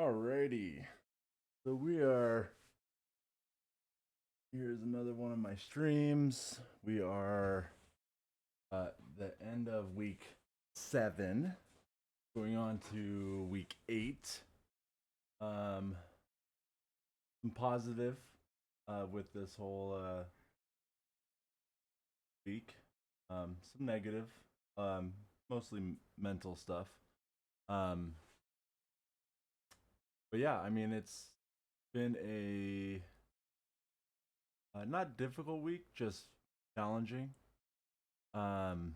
Alrighty. So here's another one of my streams. We are at the end of week 7, going on to week 8. Um, some positive with this whole week. Some negative, mostly mental stuff. Um, but yeah, I mean, it's been a not difficult week, just challenging. Um,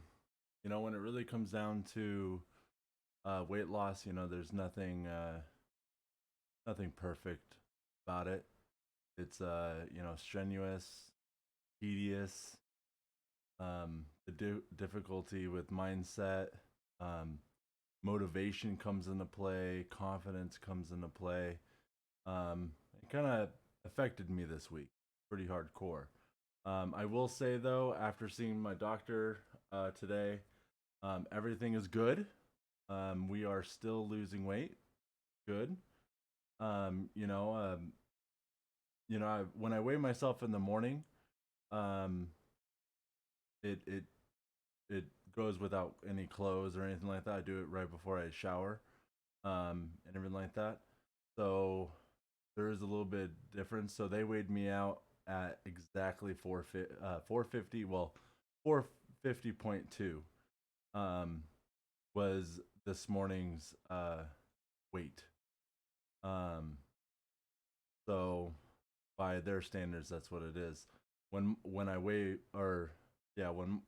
when it really comes down to weight loss, there's nothing perfect about it. It's strenuous, tedious. The difficulty with mindset, um, motivation comes into play, confidence comes into play. It kind of affected me this week, pretty hardcore. I will say though, after seeing my doctor today, everything is good. We are still losing weight. Good. Um, you know, um, when I weigh myself in the morning, um, it it goes without any clothes or anything like that. I do it right before I shower, and everything like that. So there is a little bit difference. So they weighed me out at exactly 450. Well, 450.2 um, was this morning's weight. Um, so by their standards, that's what it is. When I weigh or yeah when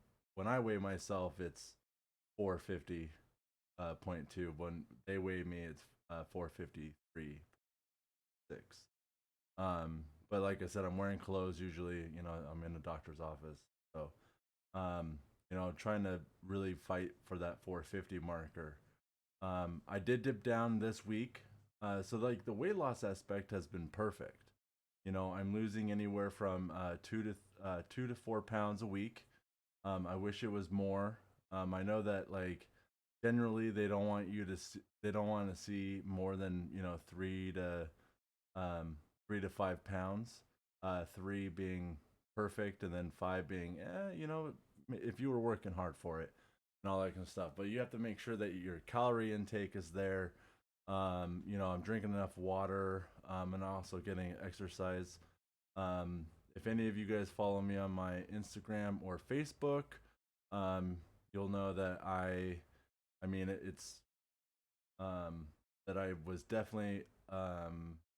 I weigh myself, it's 450 point two. When they weigh me, it's 453.6. But like I said, I'm wearing clothes usually. I'm in a doctor's office, so trying to really fight for that 450 marker. I did dip down this week, so like the weight loss aspect has been perfect. I'm losing anywhere from 2 to 4 pounds a week. I wish it was more. I know that like generally they don't want to see more than 3 to 5 pounds. Three being perfect, and then five being if you were working hard for it and all that kind of stuff. But you have to make sure that your calorie intake is there. I'm drinking enough water, and also getting exercise. If any of you guys follow me on my Instagram or Facebook, um, you'll know that I mean, it's that I was definitely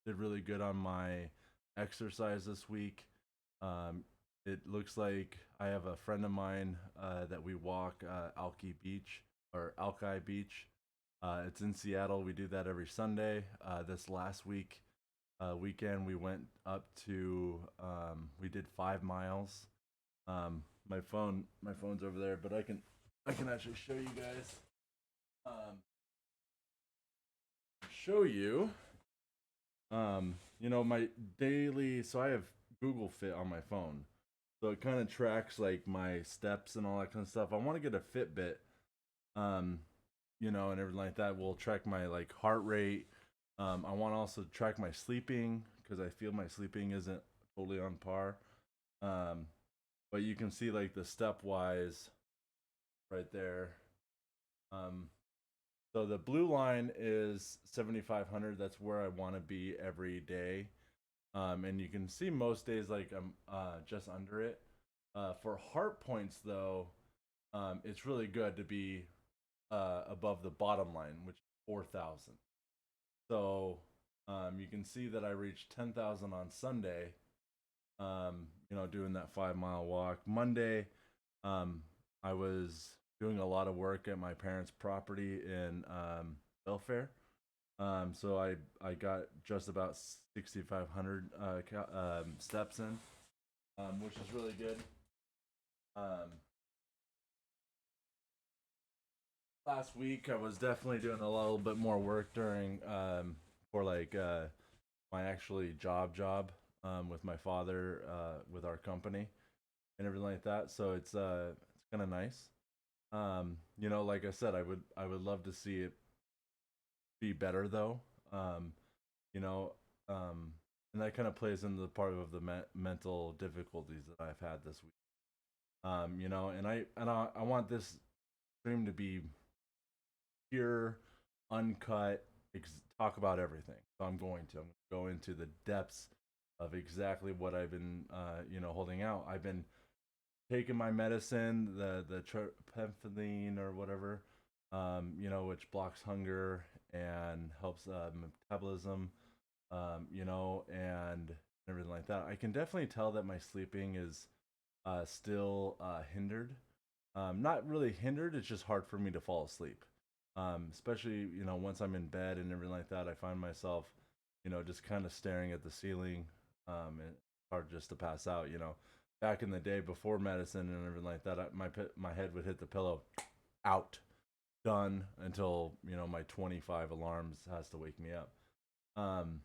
did really good on my exercise this week. It looks like I have a friend of mine that we walk Alki Beach. It's in Seattle. We do that every Sunday. This last weekend, we went up to we did 5 miles. My phone's over there, but I can actually show you guys. Um, show you. My daily. So I have Google Fit on my phone, so it kind of tracks like my steps and all that kind of stuff. I want to get a Fitbit, um, and everything like that. Will track my like heart rate. I want to also track my sleeping because I feel my sleeping isn't totally on par. Um, but you can see like the stepwise right there. Um, so the blue line is 7,500. That's where I want to be every day. And you can see most days like I'm just under it. For heart points though, it's really good to be above the bottom line, which is 4,000. So you can see that I reached 10,000 on Sunday. Doing that 5 mile walk. Monday, um, I was doing a lot of work at my parents' property in Belfair. So I got just about 6,500 steps in, which is really good. Um, Last week I was definitely doing a little bit more work during for like my actually job with my father with our company and everything like that. So it's kind of nice. Like I said, I would love to see it be better though. you know, um, and that kind of plays into the part of the mental difficulties that I've had this week. You know, and I want this stream to be pure, uncut, talk about everything. So I'm going to go into the depths of exactly what I've been, you know, holding out. I've been taking my medicine, the pemphiline or whatever, you know, which blocks hunger and helps metabolism, you know, and everything like that. I can definitely tell that my sleeping is still hindered. Not really hindered. It's just hard for me to fall asleep. Especially, you know, once I'm in bed and everything like that, I find myself, you know, just kind of staring at the ceiling. And it's hard just to pass out. You know, back in the day before medicine and everything like that, my head would hit the pillow, out, done until you know my 25 alarms has to wake me up. Um,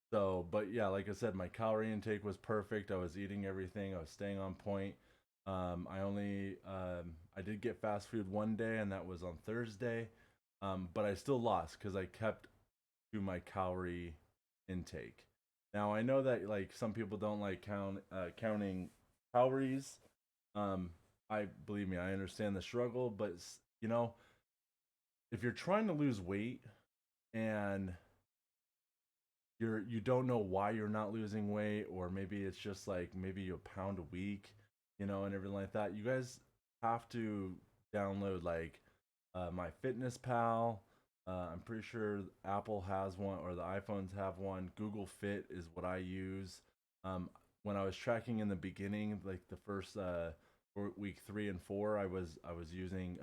so, but yeah, like I said, my calorie intake was perfect. I was eating everything. I was staying on point. I did get fast food one day, and that was on Thursday. But I still lost because I kept to my calorie intake. Now I know that like some people don't like counting calories. Um, I believe me, I understand the struggle, but you know, if you're trying to lose weight and you don't know why you're not losing weight, or maybe it's just like maybe a pound a week, you know, and everything like that, you guys have to download like my fitness pal. I'm pretty sure Apple has one or the iPhones have one. Google Fit is what I use. um, when I was tracking in the beginning, like the first week 3 and 4, I was using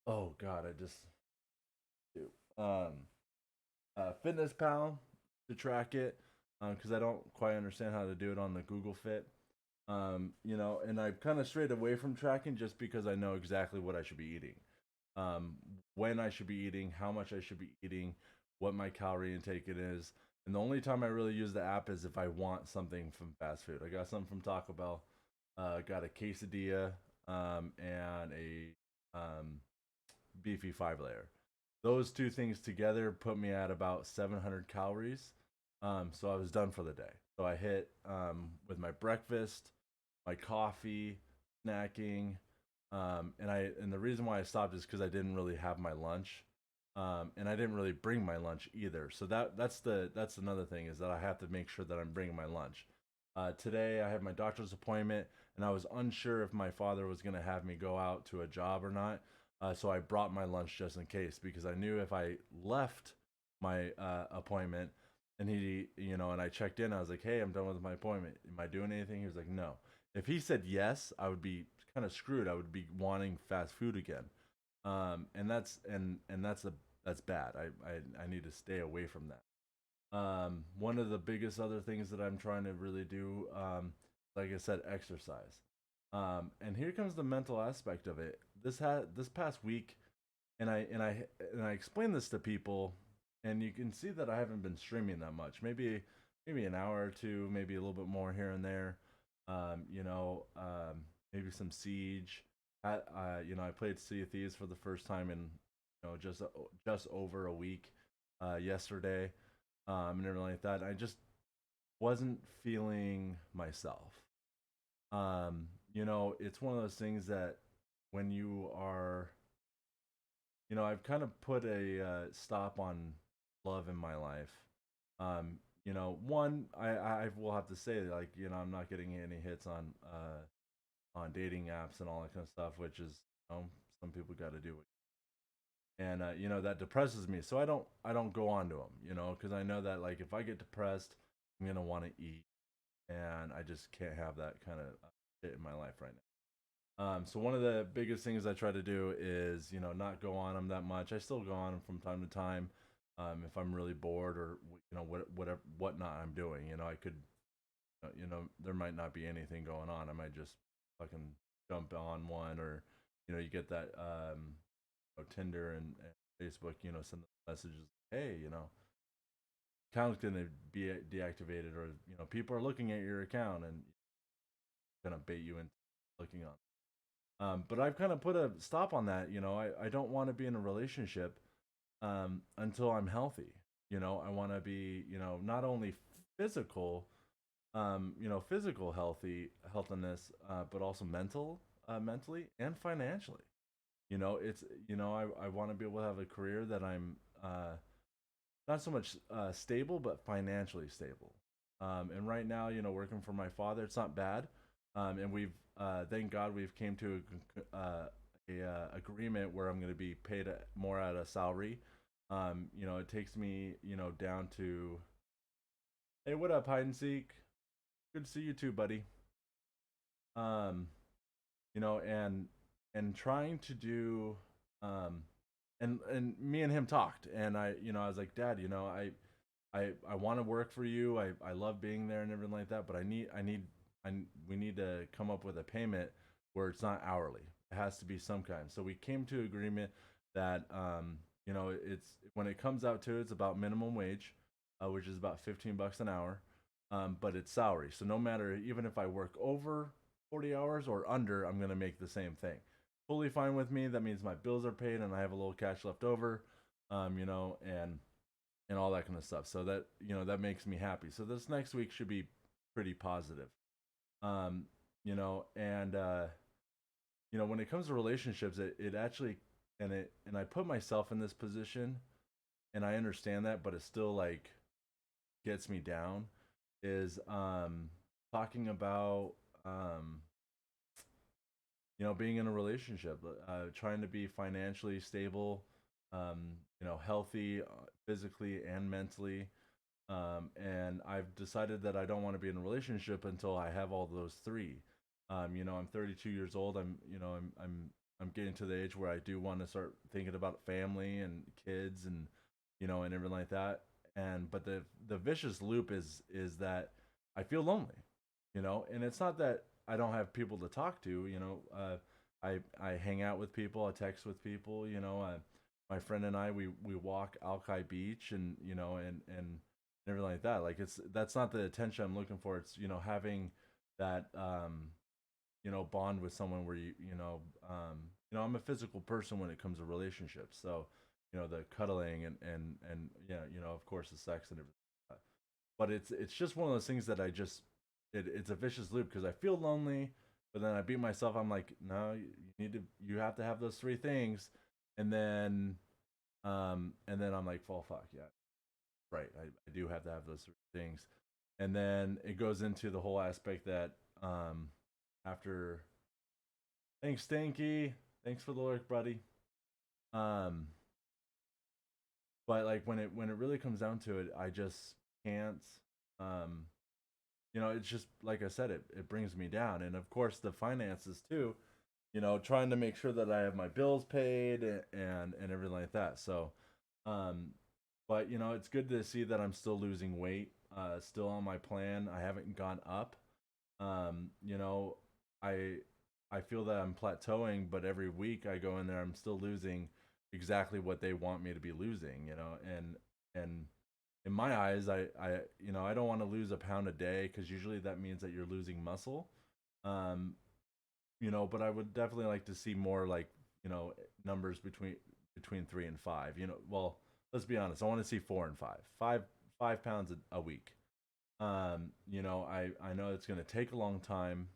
oh god, I just um Fitness Pal to track it, because I don't quite understand how to do it on the Google Fit. You know, and I've kind of strayed away from tracking just because I know exactly what I should be eating, um, when I should be eating, how much I should be eating, what my calorie intake it is. And the only time I really use the app is if I want something from fast food. I got something from Taco Bell, got a quesadilla, and a beefy 5 layer. Those two things together put me at about 700 calories. So I was done for the day. So I hit with my breakfast, my coffee, snacking, and the reason why I stopped is because I didn't really have my lunch, and I didn't really bring my lunch either. So that's another thing, is that I have to make sure that I'm bringing my lunch. Today I had my doctor's appointment, and I was unsure if my father was going to have me go out to a job or not. So I brought my lunch just in case, because I knew if I left my appointment and he, you know, and I checked in, I was like, "Hey, I'm done with my appointment. Am I doing anything?" He was like, "No." If he said yes, I would be kind of screwed. I would be wanting fast food again, and that's bad. I need to stay away from that. One of the biggest other things that I'm trying to really do, like I said, exercise. And here comes the mental aspect of it. This past week, and I explain this to people, and you can see that I haven't been streaming that much. Maybe an hour or two, maybe a little bit more here and there. You know, maybe some Siege. You know, I played Sea of Thieves for the first time in, you know, just over a week yesterday, and everything like that. I just wasn't feeling myself. You know, it's one of those things that when you are, you know, I've kind of put a stop on love in my life. You know, one, I will have to say, like, you know, I'm not getting any hits on dating apps and all that kind of stuff, which is, you know, some people got to do it, and you know, that depresses me. So I don't go on to them, you know, because I know that like if I get depressed, I'm gonna want to eat, and I just can't have that kind of shit in my life right now. So one of the biggest things I try to do is, you know, not go on them that much. I still go on them from time to time, if I'm really bored, or you know, whatever whatnot I'm doing. You know, I could, you know, there might not be anything going on. I might just fucking jump on one, or you know, you get that you know, Tinder and Facebook, you know, send messages, hey, you know, account's gonna be deactivated, or you know, people are looking at your account and gonna bait you into looking on. But I've kind of put a stop on that. You know, I don't want to be in a relationship until I'm healthy. I want to be, not only physical, physical healthiness, but also mentally and financially. It's, I want to be able to have a career that I'm not so much stable, but financially stable. And right now, working for my father, it's not bad. And we've, thank God, we've came to agreement where I'm going to be paid more at a salary. It takes me, down to, hey, what up, hide and seek? Good to see you too, buddy. Um, and trying to do, um, and me and him talked, and I was like, Dad, I want to work for you. I love being there and everything like that, but we need to come up with a payment where it's not hourly. It has to be some kind. So we came to agreement that it's when it comes out to it, it's about minimum wage, which is about $15 an hour, but it's salary. So no matter, even if I work over 40 hours or under, I'm gonna make the same thing. Fully fine with me. That means my bills are paid and I have a little cash left over, and all that kind of stuff. So that that makes me happy. So this next week should be pretty positive. Um, and when it comes to relationships, it actually and I put myself in this position, and I understand that, but it still like gets me down. Is talking about being in a relationship, trying to be financially stable, healthy, physically and mentally. And I've decided that I don't want to be in a relationship until I have all those three. I'm 32 years old. I'm getting to the age where I do want to start thinking about family and kids and and everything like that. And but the vicious loop is that I feel lonely, and it's not that I don't have people to talk to. I hang out with people, I text with people. My friend and I we walk Alki Beach, and and everything like that. Like that's not the attention I'm looking for. It's having that bond with someone where I'm a physical person when it comes to relationships. So the cuddling and yeah, of course the sex and everything. But it's just one of those things that it's a vicious loop because I feel lonely, but then I beat myself. I'm like, no, you have to have those three things, and then I'm like, well, fuck yeah, right. I do have to have those three things, and then it goes into the whole aspect that after thanks Stinky, thanks for the lurk, buddy. Um, but like when it really comes down to it, I just can't. Um, it's just like I said, it brings me down, and of course the finances too. Trying to make sure that I have my bills paid and everything like that. So, um, but it's good to see that I'm still losing weight. Still on my plan. I haven't gone up. Um, you know, I I feel that I'm plateauing, but every week I go in there, I'm still losing exactly what they want me to be losing. And in my eyes, I don't want to lose a pound a day because usually that means that you're losing muscle. Um, but I would definitely like to see more like numbers between 3 and 5. Well, let's be honest. I want to see 4 and 5, 5 pounds a week. I know it's going to take a long time,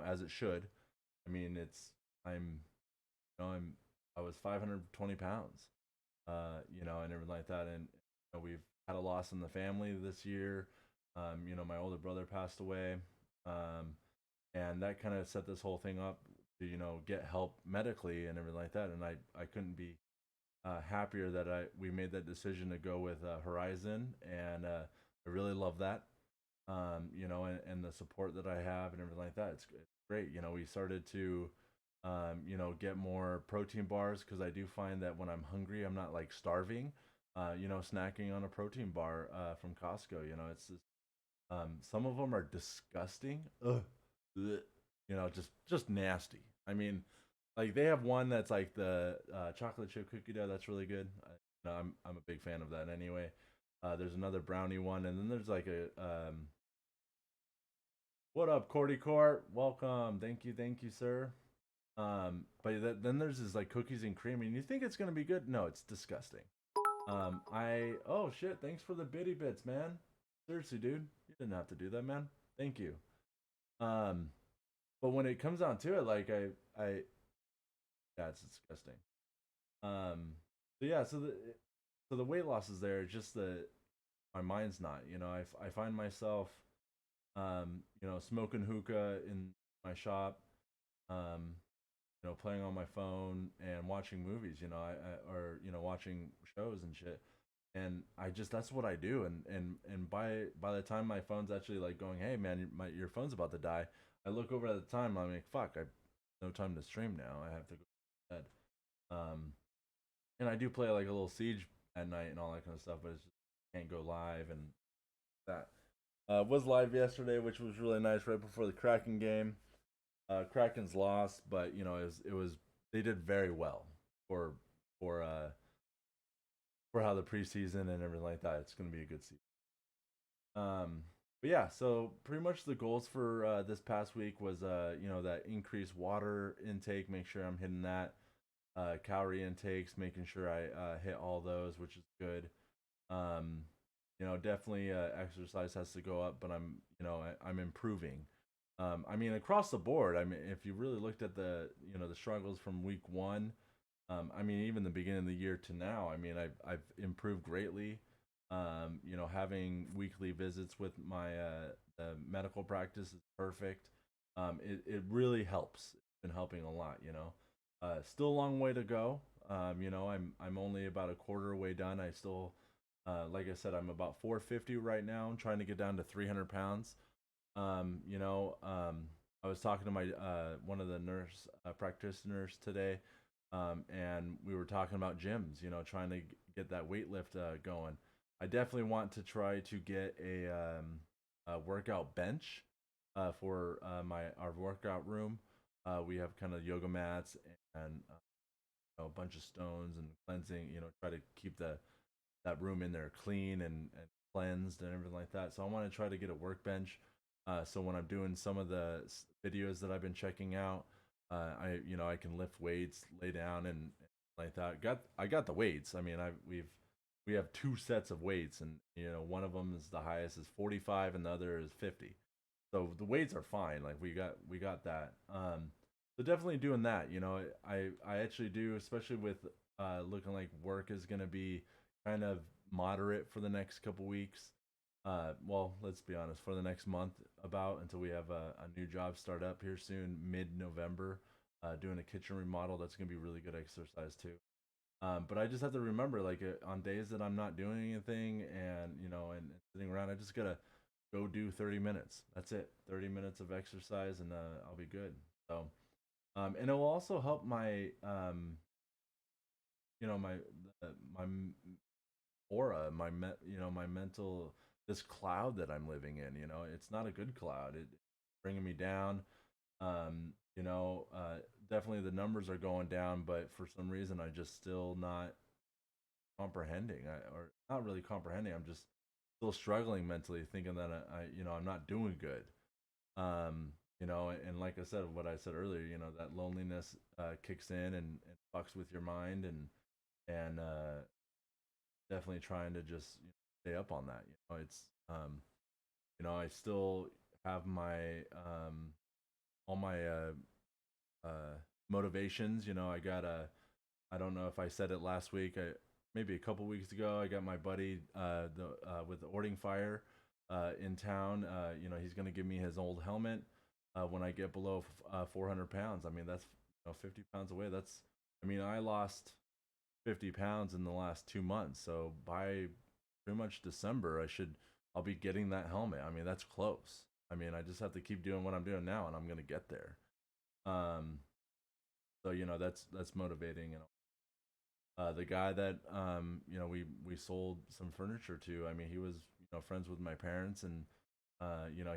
as it should. I mean, I'm, I'm, I was 520 pounds, and everything like that. And we've had a loss in the family this year. My older brother passed away. And that kind of set this whole thing up to get help medically and everything like that. And I couldn't be happier that we made that decision to go with Horizon, and I really love that. And the support that I have and everything like that. It's great. We started to get more protein bars because I do find that when I'm hungry, I'm not like starving. Snacking on a protein bar from Costco. It's just, some of them are disgusting. Ugh. Ugh. Just nasty. I mean, like they have one that's like the chocolate chip cookie dough. That's really good. I'm a big fan of that anyway. There's another brownie one, and then there's like a what up, Cordy Court? Welcome. Thank you, sir. But then there's this like cookies and cream, and you think it's gonna be good. No, it's disgusting. Oh shit, thanks for the bitty bits, man. Seriously, dude, you didn't have to do that, man. Thank you. Um, but when it comes down to it, like yeah, it's disgusting. Um, so yeah, so the weight loss is there. It's just that my mind's not. You know, I find myself, smoking hookah in my shop, um, playing on my phone and watching movies. Or watching shows and shit. And I just that's what I do. And by the time my phone's actually like going, hey man, your phone's about to die. I look over at the time. I'm like, fuck, I no time to stream now. I have to go to bed. Um, and I do play like a little Siege at night and all that kind of stuff, but it's just can't go live and that. Was live yesterday, which was really nice right before the Kraken game. Kraken's lost, but it was they did very well for for uh for how the preseason and everything like that. It's going to be a good season. But yeah, so pretty much the goals for this past week was that increased water intake, make sure I'm hitting that. Calorie intakes, making sure I hit all those, which is good. Um, definitely exercise has to go up, but I'm improving. I mean, across the board. I mean, if you really looked at the struggles from week one, I mean, even the beginning of the year to now, I mean, I've improved greatly. Having weekly visits with my the medical practice is perfect. It really helps. It's been helping a lot. Still a long way to go. I'm only about a quarter way done. I still, like I said, I'm about 450 right now. I'm trying to get down to 300 pounds. I was talking to my one of the nurse practitioners today, and we were talking about gyms. Trying to get that weight lift going. I definitely want to try to get a workout bench for my our workout room. We have kind of yoga mats and a bunch of stones and cleansing. Try to keep that room in there clean and cleansed and everything like that. So I want to try to get a workbench. So when I'm doing some of the videos that I've been checking out, I can lift weights, lay down and like that. I got the weights. I mean, we have two sets of weights, and one of them is the highest is 45, and the other is 50. So the weights are fine. Like we got that. So definitely doing that. I actually do, especially with looking like work is gonna be kind of moderate for the next couple weeks. Well, let's be honest, for the next month about until we have a new job start up here soon, mid-November. Doing a kitchen remodel, that's gonna be really good exercise too. But I just have to remember, like, on days that I'm not doing anything and and sitting around, I just gotta go do 30 minutes. That's it, 30 minutes of exercise, and I'll be good. So, and it will also help my my my aura, my mental, this cloud that I'm living in. It's not a good cloud. It's bringing me down. Definitely the numbers are going down, but for some reason I just still not comprehending, or not really comprehending. I'm just still struggling mentally, thinking that I'm not doing good. And like I said, what I said earlier, that loneliness kicks in and fucks with your mind, and definitely trying to just stay up on that. I still have my all my uh, motivations. I got a. I don't know if I said it last week. Maybe a couple weeks ago, I got my buddy with the Ording Fire in town. He's gonna give me his old helmet when I get below 400 pounds. I mean, that's 50 pounds away. I mean, I lost 50 pounds in the last 2 months. So by pretty much December, I'll be getting that helmet. I mean, that's close. I mean, I just have to keep doing what I'm doing now, and I'm gonna get there. Um, so that's motivating. The guy that we sold some furniture to. I mean, he was friends with my parents, and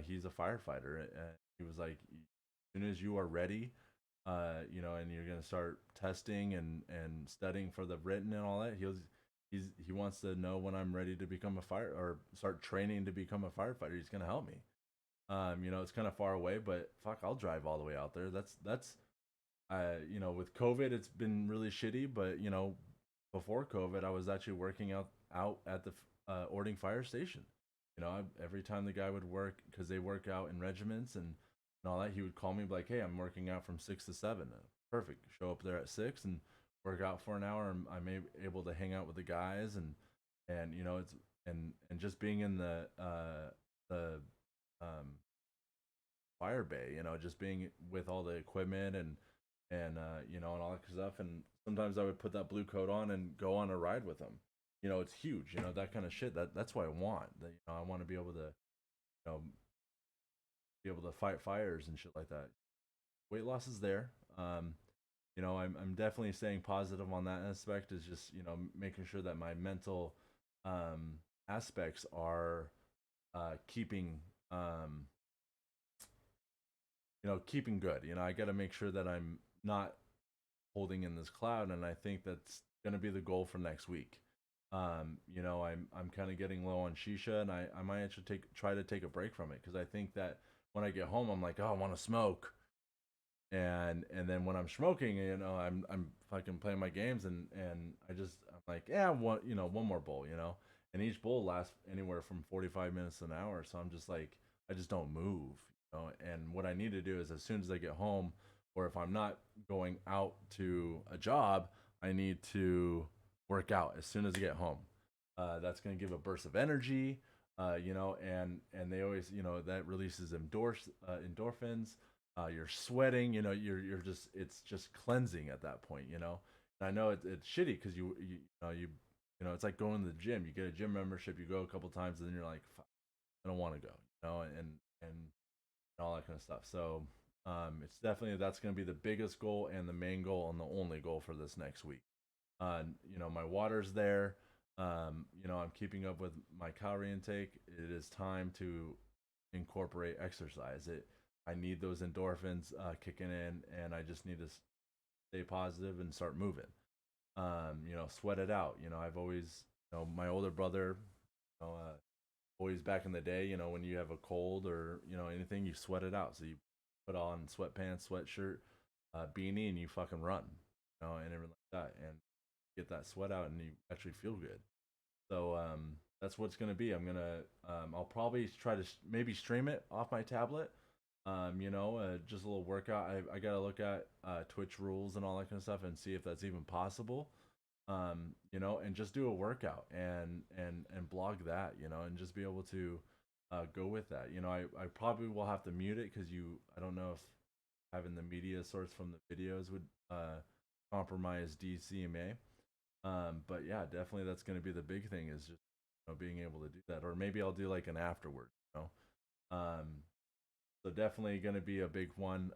he's a firefighter. And he was like, as soon as you are ready, and you're gonna start testing and studying for the written and all that. He wants to know when I'm ready to become a fire or start training to become a firefighter. He's gonna help me. It's kind of far away, but fuck, I'll drive all the way out there. That's with COVID, it's been really shitty, but before COVID, I was actually working out at the Ording Fire Station. You know, every time the guy would work, because they work out in regiments and all that, he would call me like, "Hey, I'm working out from 6 to 7." Perfect. Show up there at 6 and work out for an hour. And I'm able to hang out with the guys and you know it's and just being in the um fire bay, you know, just being with all the equipment and you know, and all that stuff. And sometimes I would put that blue coat on and go on a ride with them. You know, it's huge. You know, that kind of shit. That's what I want. That, you know, I want to be able to, you know, be able to fight fires and shit like that. Weight loss is there. You know, I'm definitely staying positive on that aspect. Is just, you know, making sure that my mental aspects are keeping you know, keeping good. You know, I got to make sure that I'm not holding in this cloud, and I think that's going to be the goal for next week. You know, I'm kind of getting low on shisha, and I might actually try to take a break from it, because I think that when I get home, I'm like, oh, I want to smoke, and then when I'm smoking, you know, I'm fucking playing my games, and I'm like, yeah, one, you know, one more bowl, you know, and each bowl lasts anywhere from 45 minutes to an hour, so I'm just like, I just don't move, you know, and what I need to do is, as soon as I get home, or if I'm not going out to a job, I need to work out as soon as I get home. That's going to give a burst of energy, you know, and they always, you know, that releases endorphins. You're sweating, you know, you're just, it's just cleansing at that point, you know. And I know it's shitty because you know, it's like going to the gym. You get a gym membership, you go a couple times, and then you're like, fuck, I don't want to go, you know, and all that kind of stuff. So it's definitely, that's going to be the biggest goal and the main goal and the only goal for this next week. You know, my water's there. You know, I'm keeping up with my calorie intake. It is time to incorporate exercise. I need those endorphins kicking in, and I just need to stay positive and start moving. You know, sweat it out. You know, I've always, you know, my older brother, you know, always back in the day, you know, when you have a cold or, you know, anything, you sweat it out. So you put on sweatpants, sweatshirt, beanie, and you fucking run, you know, and everything like that, and get that sweat out, and you actually feel good. So that's what's gonna be. I'll probably try to maybe stream it off my tablet. You know, just a little workout. I gotta look at Twitch rules and all that kind of stuff and see if that's even possible. You know, and just do a workout and blog that, you know, and just be able to go with that. You know, I probably will have to mute it because I don't know if having the media source from the videos would compromise DCMA. But yeah, definitely that's going to be the big thing, is just, you know, being able to do that, or maybe I'll do like an afterward, you know. So definitely going to be a big one,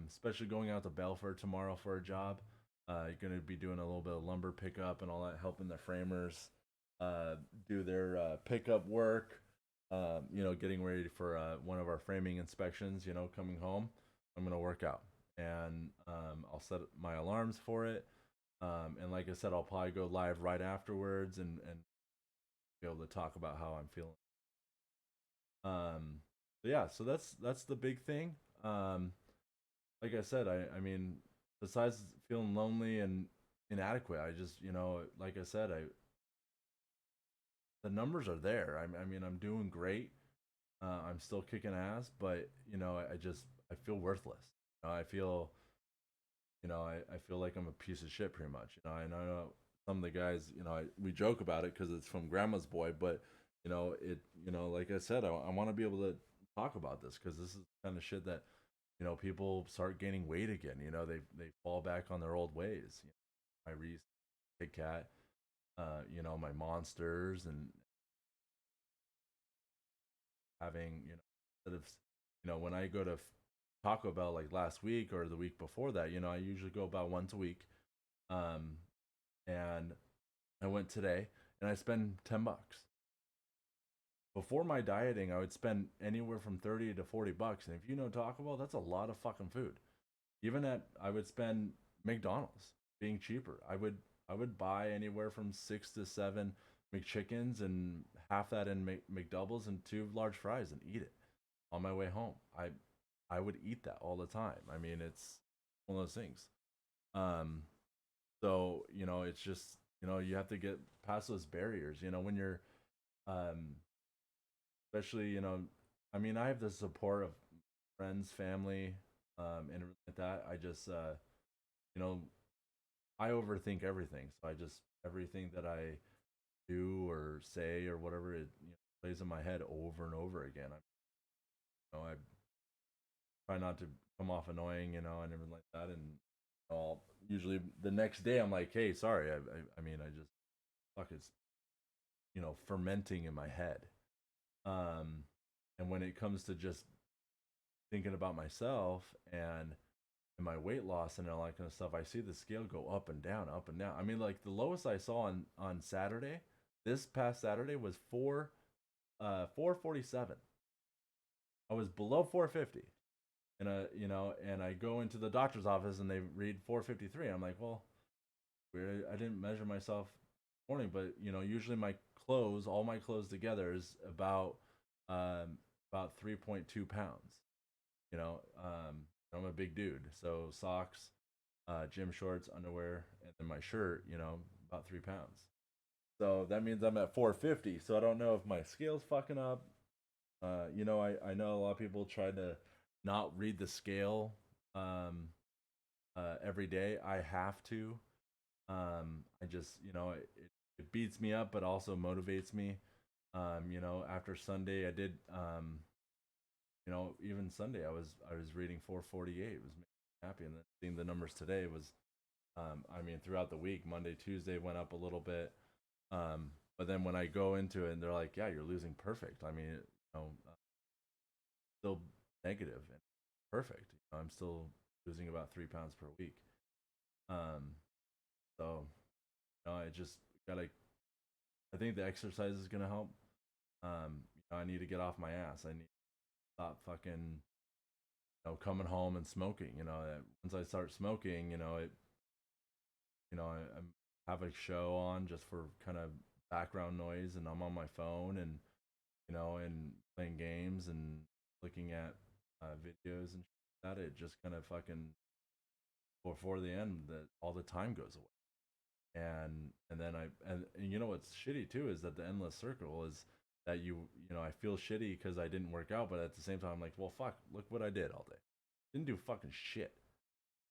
especially going out to Belfort tomorrow for a job. You're going to be doing a little bit of lumber pickup and all that, helping the framers do their pickup work. You know, getting ready for one of our framing inspections. You know, coming home, I'm going to work out, and I'll set my alarms for it. And like I said, I'll probably go live right afterwards and be able to talk about how I'm feeling. But yeah, so that's the big thing. Like I said, I mean, besides feeling lonely and inadequate, I just, you know, like I said, the numbers are there. I mean, I'm doing great. I'm still kicking ass, but you know, I feel worthless. You know, I feel like I'm a piece of shit pretty much. You know, and I know some of the guys, you know, we joke about it because it's from Grandma's Boy, but you know, you know, like I said, I want to be able to talk about this because this is the kind of shit that, you know, people start gaining weight again. You know, they fall back on their old ways. You know, my Reese, Kit Kat, you know, my monsters, and having, you know, instead of, you know, when I go to Taco Bell like last week or the week before that, you know, I usually go about once a week. Um, and I went today and I spend $10. Before my dieting, I would spend anywhere from 30 to $40. And if you know Taco Bell, that's a lot of fucking food. Even I would spend McDonald's being cheaper. I would buy anywhere from 6 to 7 McChickens and half that in McDoubles and two large fries and eat it on my way home. I would eat that all the time. I mean, it's one of those things. Um, so you know, it's just, You know, you have to get past those barriers. You know, when you're, um, especially, you know, I mean, I have the support of friends, family, and everything like that. I just, you know, I overthink everything. So I just, everything that I do or say or whatever, it, you know, plays in my head over and over again. I try not to come off annoying, you know, and everything like that. And I'll usually the next day I'm like, hey, sorry. I mean, I just fuck it's you know fermenting in my head. Um, and when it comes to just thinking about myself and my weight loss and all that kind of stuff, I see the scale go up and down, up and down. I mean, like the lowest I saw on Saturday, this past Saturday was 447. I was below 450. And you know, and I go into the doctor's office and they read 453. I'm like, well, weird. I didn't measure myself this morning, but you know, usually my clothes, all my clothes together, is about 3.2 pounds. You know, I'm a big dude, so socks, gym shorts, underwear, and then my shirt. You know, about 3 pounds. So that means I'm at 450. So I don't know if my scale's fucking up. You know, I know a lot of people try to not read the scale um, every day. I have to. I just, you know, it beats me up, but also motivates me. You know, after Sunday, I did, you know, even Sunday, I was reading 448. It was making me happy, and then seeing the numbers today was, I mean, throughout the week, Monday, Tuesday went up a little bit. But then when I go into it, and they're like, "Yeah, you're losing perfect." I mean, you know, still negative and perfect. You know, I'm still losing about 3 pounds per week. Um, so you know, I just gotta. I think the exercise is gonna help. You know, I need to get off my ass. I need to stop fucking, you know, coming home and smoking. You know, once I start smoking, you know, you know, I have a show on just for kind of background noise, and I'm on my phone and you know, and playing games and looking at videos and that. It just kind of fucking before the end that all the time goes away. And then and you know what's shitty too is that the endless circle is that you know I feel shitty because I didn't work out, but at the same time I'm like, well, fuck, look what I did all day. Didn't do fucking shit.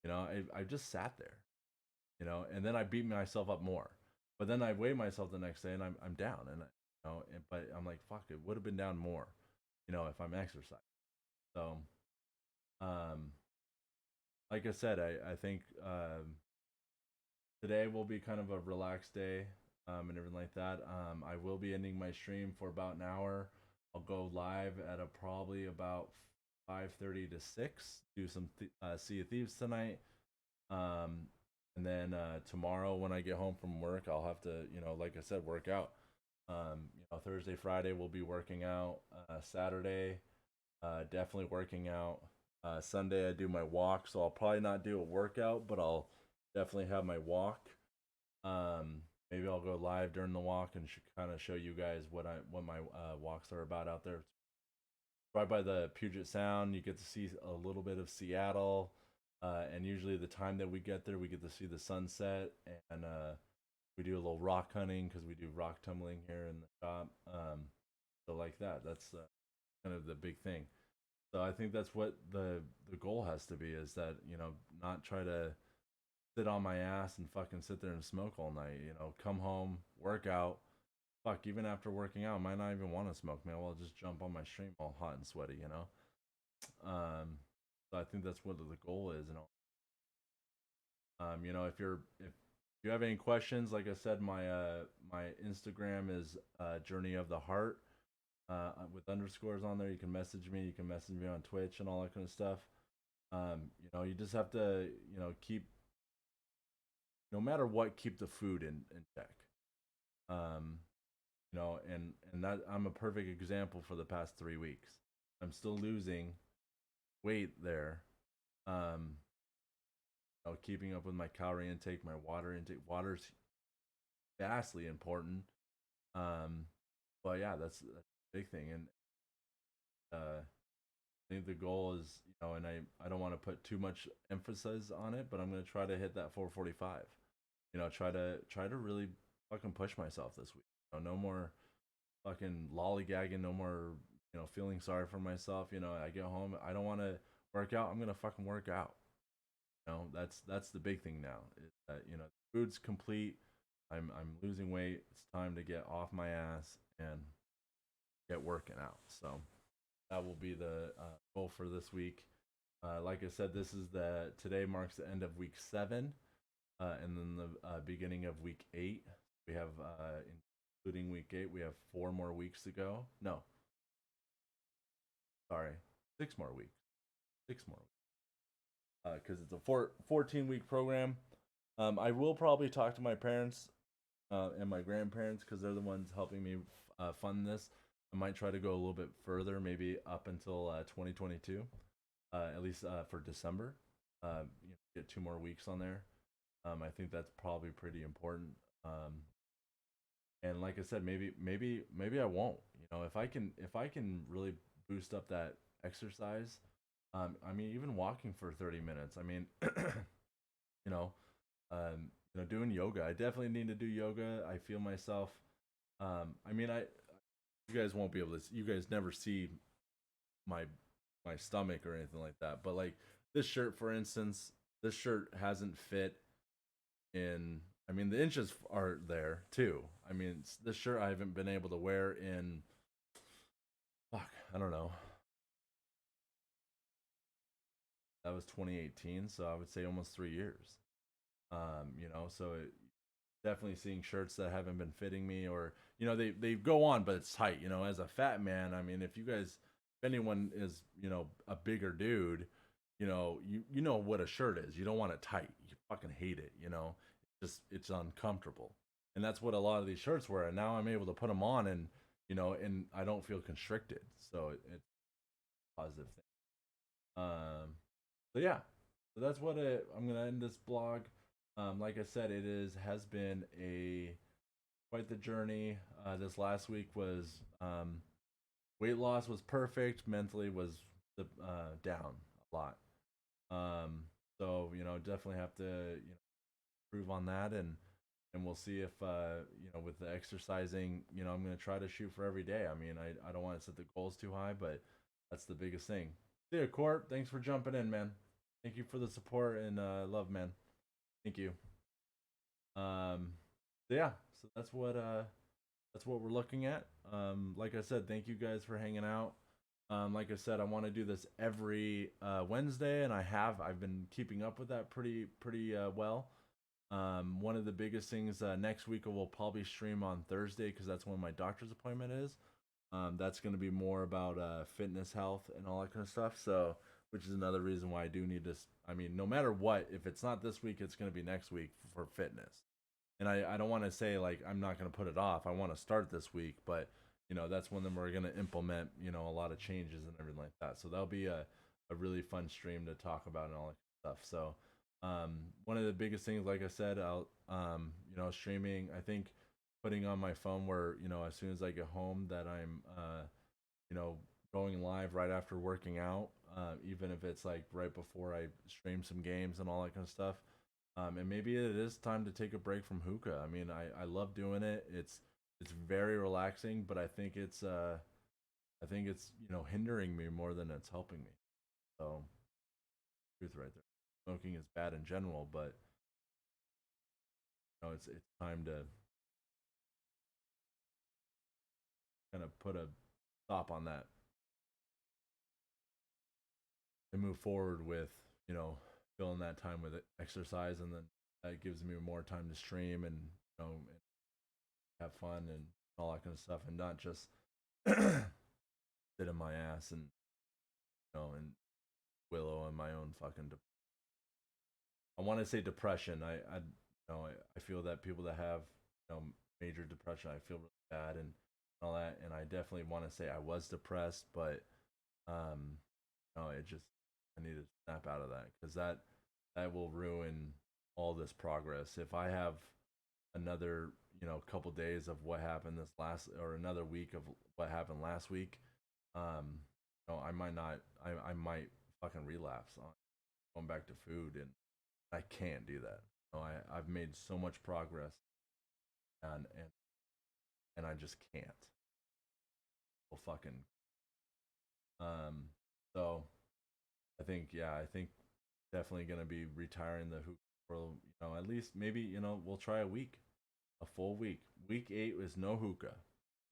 You know, I just sat there. You know, and then I beat myself up more. But then I weigh myself the next day and I'm down, and you know, but I'm like, fuck, it would have been down more. You know, if I'm exercising. So, um, like I said, I think today will be kind of a relaxed day, and everything like that. I will be ending my stream for about an hour. I'll go live at a probably about 5:30 to 6. Do some Sea of Thieves tonight. Um, and then tomorrow when I get home from work, I'll have to, you know, like I said, work out. You know, Thursday, Friday we'll be working out. Saturday, definitely working out. Sunday I do my walk, so I'll probably not do a workout, but I'll definitely have my walk. Maybe I'll go live during the walk and kind of show you guys what my walks are about out there. Right by the Puget Sound, you get to see a little bit of Seattle, and usually the time that we get there, we get to see the sunset, and we do a little rock hunting because we do rock tumbling here in the shop. So like that, that's kind of the big thing. So I think that's what the goal has to be is that you know not try to sit on my ass and fucking sit there and smoke all night. You know, come home, work out. Fuck, even after working out, I might not even want to smoke, man. Well, just jump on my stream all hot and sweaty, you know. So I think that's what the goal is, and all. You know, if you have any questions, like I said, my Instagram is Journey of the Heart with underscores on there. You can message me. You can message me on Twitch and all that kind of stuff. You know, you just have to, you know, keep no matter what, keep the food in check. Um, you know, and that I'm a perfect example for the past 3 weeks. I'm still losing weight there. Um, you know, keeping up with my calorie intake, my water intake. Water's vastly important. Um, but yeah, that's a big thing, and I think the goal is, you know, and I don't want to put too much emphasis on it, but I'm going to try to hit that 445. try to really fucking push myself this week. No more fucking lollygagging, no more, feeling sorry for myself. I get home, I don't want to work out, I'm gonna fucking work out. That's the big thing now. Is that food's complete. I'm losing weight. It's time to get off my ass and get working out. So that will be the goal for this week. Like I said, today marks the end of week 7, and then the beginning of week 8. We have, including week 8, we have 4 more weeks to go. No, sorry, 6 more weeks. 6 more weeks. Because it's a 14-week program. I will probably talk to my parents and my grandparents because they're the ones helping me fund this. I might try to go a little bit further, maybe up until 2022, at least for December. Get 2 more weeks on there. I think that's probably pretty important. And like I said, maybe I won't. If I can really boost up that exercise. I mean, even walking for 30 minutes. I mean, you know, doing yoga. I definitely need to do yoga. I feel myself. I mean, you guys won't be able to. You guys never see my my stomach or anything like that. But like this shirt, for instance, this shirt hasn't fit in. I mean, the inches are there too. I mean, this shirt I haven't been able to wear in. Fuck, I don't know. That was 2018, so I would say almost 3 years. So definitely seeing shirts that haven't been fitting me, or they go on, but it's tight. As a fat man, I mean, if anyone is a bigger dude, you know what a shirt is. You don't want it tight. You fucking hate it. It's uncomfortable, and that's what a lot of these shirts were. And now I'm able to put them on, and and I don't feel constricted. So it's a positive thing. So yeah, so that's what I'm gonna end this blog. Like I said, has been a quite the journey. This last week was weight loss was perfect. Mentally was down a lot. So definitely have to improve on that, and we'll see if with the exercising, I'm gonna try to shoot for every day. I mean, I don't want to set the goals too high, but that's the biggest thing. See ya, Court. Thanks for jumping in, man. Thank you for the support and love, man. Thank you. So yeah, so that's what we're looking at. Like I said, thank you guys for hanging out. Like I said, I want to do this every Wednesday, and I've been keeping up with that pretty well. One of the biggest things next week will probably stream on Thursday because that's when my doctor's appointment is. That's going to be more about fitness, health, and all that kind of stuff. So, which is another reason why I do need to. I mean, no matter what, if it's not this week, it's going to be next week for fitness. And I don't want to say like I'm not going to put it off. I want to start this week, but that's when then we're going to implement a lot of changes and everything like that. So that'll be a really fun stream to talk about and all that stuff. So one of the biggest things, like I said, I'll streaming. I think putting on my phone where as soon as I get home that I'm you know going live right after working out, even if it's like right before I stream some games and all that kind of stuff. And maybe it is time to take a break from hookah. I mean, I love doing it. It's very relaxing, but I think it's hindering me more than it's helping me. So truth right there. Smoking is bad in general, but it's time to kind of put a stop on that and move forward with filling that time with exercise, and then that gives me more time to stream and and have fun and all that kind of stuff, and not just sit in my ass and and willow in my own fucking. I want to say depression. I feel that people that have major depression, I feel really bad and all that, and I definitely want to say I was depressed, but no, I need to snap out of that because that will ruin all this progress. If I have another couple days of what happened this last, or another week of what happened last week, I might not. I might fucking relapse on going back to food, and I can't do that. know, I've made so much progress, and and I just can't. Well, fucking. Um, so I think, yeah, I think definitely gonna be retiring the hoop for, at least maybe, we'll try a week, a full week. Week 8 was no hookah.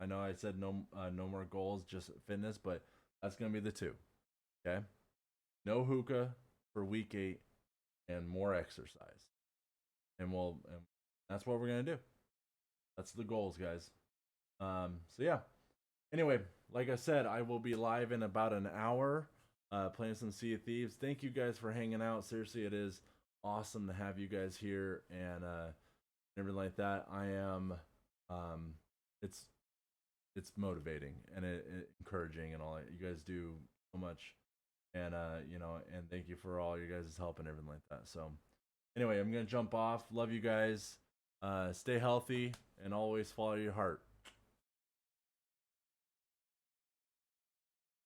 I know I said no more goals, just fitness, but that's gonna be the two. Okay, no hookah for week 8 and more exercise, and that's what we're gonna do. That's the goals, guys. So yeah. Anyway, like I said, I will be live in about an hour, playing some Sea of Thieves. Thank you guys for hanging out. Seriously, it is awesome to have you guys here and everything like that. I am, um, it's motivating and it encouraging and all that. You guys do so much, and and thank you for all you guys' help and everything like that. So, anyway, I'm gonna jump off. Love you guys. Stay healthy and always follow your heart.